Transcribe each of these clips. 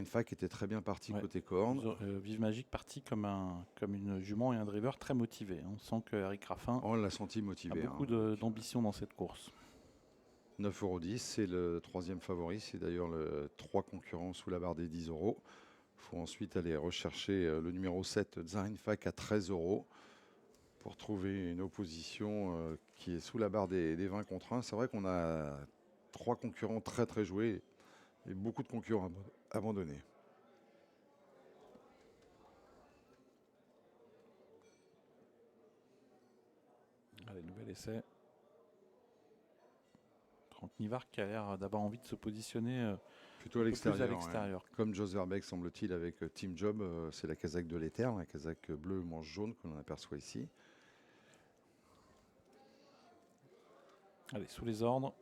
Fac était très bien parti Ouais. côté corde. Vive Magique parti comme une jument et un driver très motivé. On sent que Eric Raffin On l'a senti a motivé. beaucoup d'ambition dans cette course. 9,10 €, c'est le troisième favori. C'est d'ailleurs le 3 concurrents sous la barre des 10 €. Il faut ensuite aller rechercher le numéro 7, Zarinfak, à 13 € pour trouver une opposition qui est sous la barre des 20 contre 1. C'est vrai qu'on a 3 concurrents très très joués et beaucoup de concurrents abandonnés. Allez, nouvel essai. Franck Nivard qui a l'air d'avoir envie de se positionner Plutôt à un peu plus à l'extérieur. l'extérieur. Comme Jos Verbeek, semble-t-il, avec Team Job. C'est la casaque de l'Éther, la casaque bleue manche jaune que l'on aperçoit ici. Allez, sous les ordres.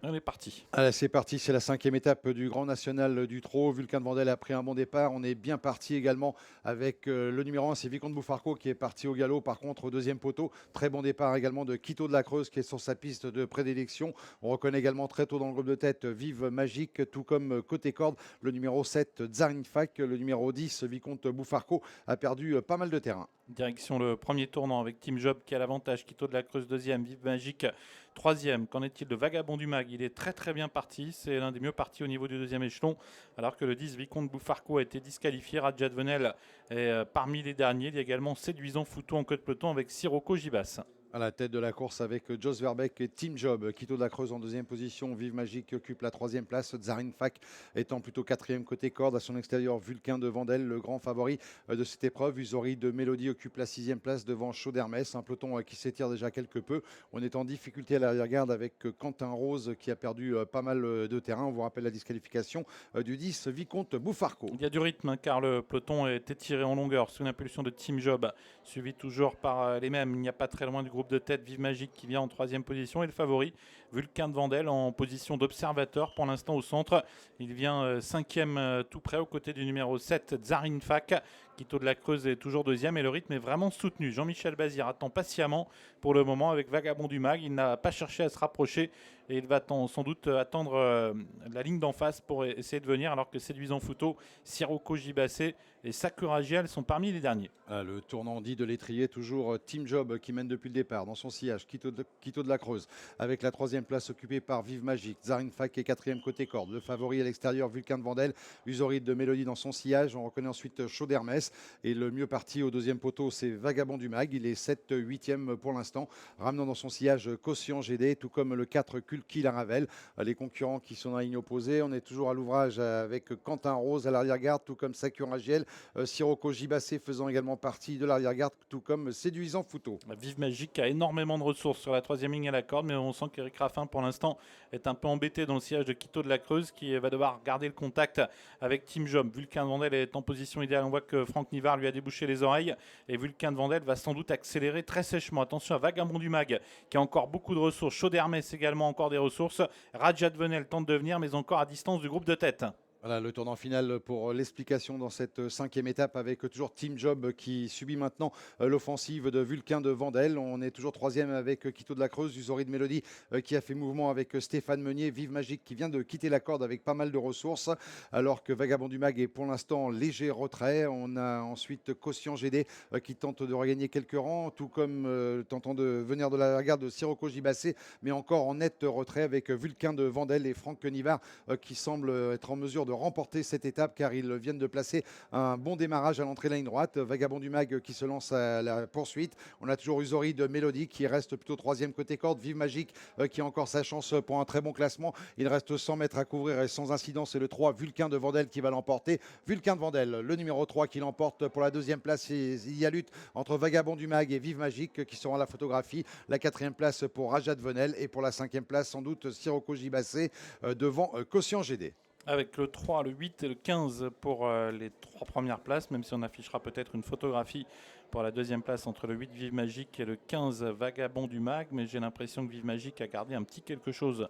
On est parti. Allez, c'est parti, c'est la 5e étape du Grand National du Trot. Vulcain de Vandel a pris un bon départ. On est bien parti également avec le numéro 1, c'est Vicomte Bouffarco qui est parti au galop. Par contre, au deuxième poteau, très bon départ également de Quito de la Creuse qui est sur sa piste de prédilection. On reconnaît également très tôt dans le groupe de tête Vive Magique, tout comme côté corde, le numéro 7, Zarinfak. Le numéro 10, Vicomte Bouffarco, a perdu pas mal de terrain. Direction le premier tournant avec Team Job qui a l'avantage, Quito de la Creuse deuxième, Vive Magique troisième. Qu'en est-il de Vagabond du Mag? Il est très très bien parti, c'est l'un des mieux partis au niveau du deuxième échelon, alors que le 10 Vicomte Bouffarco a été disqualifié. Rajat Venel est parmi les derniers. Il y a également Séduisant Foutou en queue de peloton avec Sirocco Gibas. À la tête de la course avec Jos Verbeek et Team Job. Quito de la Creuse en deuxième position. Vive Magique qui occupe la troisième place. Zarinfak étant plutôt quatrième côté corde. À son extérieur, Vulcain de Vandel, le grand favori de cette épreuve. Usori de Mélodie occupe la sixième place devant Chaud d'Hermès. Un peloton qui s'étire déjà quelque peu. On est en difficulté à l'arrière-garde avec Quentin Rose qui a perdu pas mal de terrain. On vous rappelle la disqualification du 10 Vicomte Bouffarco. Il y a du rythme car le peloton est étiré en longueur sous l'impulsion de Team Job, suivi toujours par les mêmes. Il n'y a pas très loin du groupe de tête Vive Magique qui vient en troisième position et le favori Vulcain de Vandel en position d'observateur pour l'instant au centre. Il vient cinquième tout près aux côtés du numéro 7 Zarinfak. Quito de la Creuse est toujours deuxième et le rythme est vraiment soutenu. Jean-Michel Bazir attend patiemment pour le moment avec Vagabond du Mag. Il n'a pas cherché à se rapprocher et il va sans doute attendre la ligne d'en face pour essayer de venir, alors que Séduisant Fouto, Sirocco Gibassé et Sakura Giel sont parmi les derniers. Le tournant dit de l'étrier, toujours Team Job qui mène depuis le départ dans son sillage. Quito de la Creuse avec la troisième place occupée par Vive Magique. Zarinfak est quatrième côté corde. Le favori à l'extérieur, Vulcain de Vandel. Usoride de Mélodie dans son sillage. On reconnaît ensuite Chaud d'Hermès. Et le mieux parti au deuxième poteau, c'est Vagabond du Mag. Il est 7-8e pour l'instant, ramenant dans son sillage Caution GD, tout comme le 4 Kulki Laravel. Les concurrents qui sont dans la ligne opposée. On est toujours à l'ouvrage avec Quentin Rose à l'arrière-garde, tout comme Sakura Giel. Sirocco Gibassé faisant également partie de l'arrière-garde, tout comme Séduisant Fouto. Vive Magique a énormément de ressources sur la troisième ligne à la corde, mais on sent qu'Eric Raffin, pour l'instant, est un peu embêté dans le sillage de Quito de la Creuse, qui va devoir garder le contact avec Team Job. Vulcain de Vandel est en position idéale. On voit que Franck Nivard lui a débouché les oreilles, et Vulcain de Vandel va sans doute accélérer très sèchement. Attention à Vagabond du Mag, qui a encore beaucoup de ressources. Chaud d'Hermès également, encore des ressources. Rajat Venel tente de venir, mais encore à distance du groupe de tête. Voilà le tournant final pour l'explication dans cette cinquième étape avec toujours Team Job qui subit maintenant l'offensive de Vulcain de Vandel. On est toujours troisième avec Quito de la Creuse, Usori de Mélodie qui a fait mouvement avec Stéphane Meunier, Vive Magique qui vient de quitter la corde avec pas mal de ressources, alors que Vagabond du Mag est pour l'instant en léger retrait. On a ensuite Caution GD qui tente de regagner quelques rangs, tout comme tentant de venir de la garde de Sirocco Gibassé, mais encore en net retrait avec Vulcain de Vandel et Franck Nivard qui semble être en mesure de remporter cette étape car ils viennent de placer un bon démarrage à l'entrée de la ligne droite. Vagabond du Mag qui se lance à la poursuite. On a toujours Usori de Mélodie qui reste plutôt troisième côté corde. Vive Magique qui a encore sa chance pour un très bon classement. Il reste 100 mètres à couvrir et sans incident, c'est le 3 Vulcain de Vandel qui va l'emporter. Vulcain de Vandel, le numéro 3 qui l'emporte pour la deuxième place. Il y a lutte entre Vagabond du Mag et Vive Magique qui seront à la photographie. La quatrième place pour Rajat Venel et pour la cinquième place sans doute Sirocco Gibassé devant Caution GD. Avec le 3, le 8 et le 15 pour les trois premières places, même si on affichera peut-être une photographie pour la deuxième place entre le 8 Vive Magique et le 15 Vagabond du Mag, mais j'ai l'impression que Vive Magique a gardé un petit quelque chose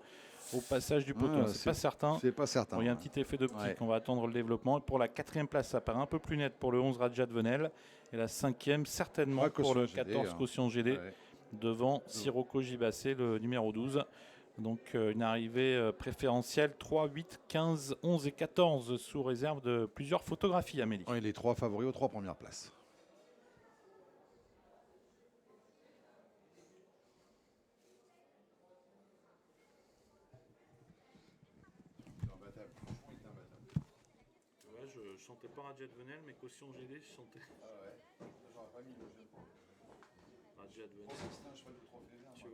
au passage du poteau. C'est pas certain. C'est pas certain. Bon, il y a un petit effet d'optique, on va attendre le développement. Pour la quatrième place, ça paraît un peu plus net pour le 11 Rajat Venel. Et la cinquième, certainement pour le 14 Caution GD, devant Sirocco Gibassé, le numéro 12. Donc une arrivée préférentielle 3, 8, 15, 11 et 14 sous réserve de plusieurs photographies, Amélie. Oui, les 3 favoris aux 3 premières places. Je chantais pas Raja Venel, mais caution GD, je chantais. Ah ouais, j'aurais pas mis le jeu. Raja Venel. Tu vois.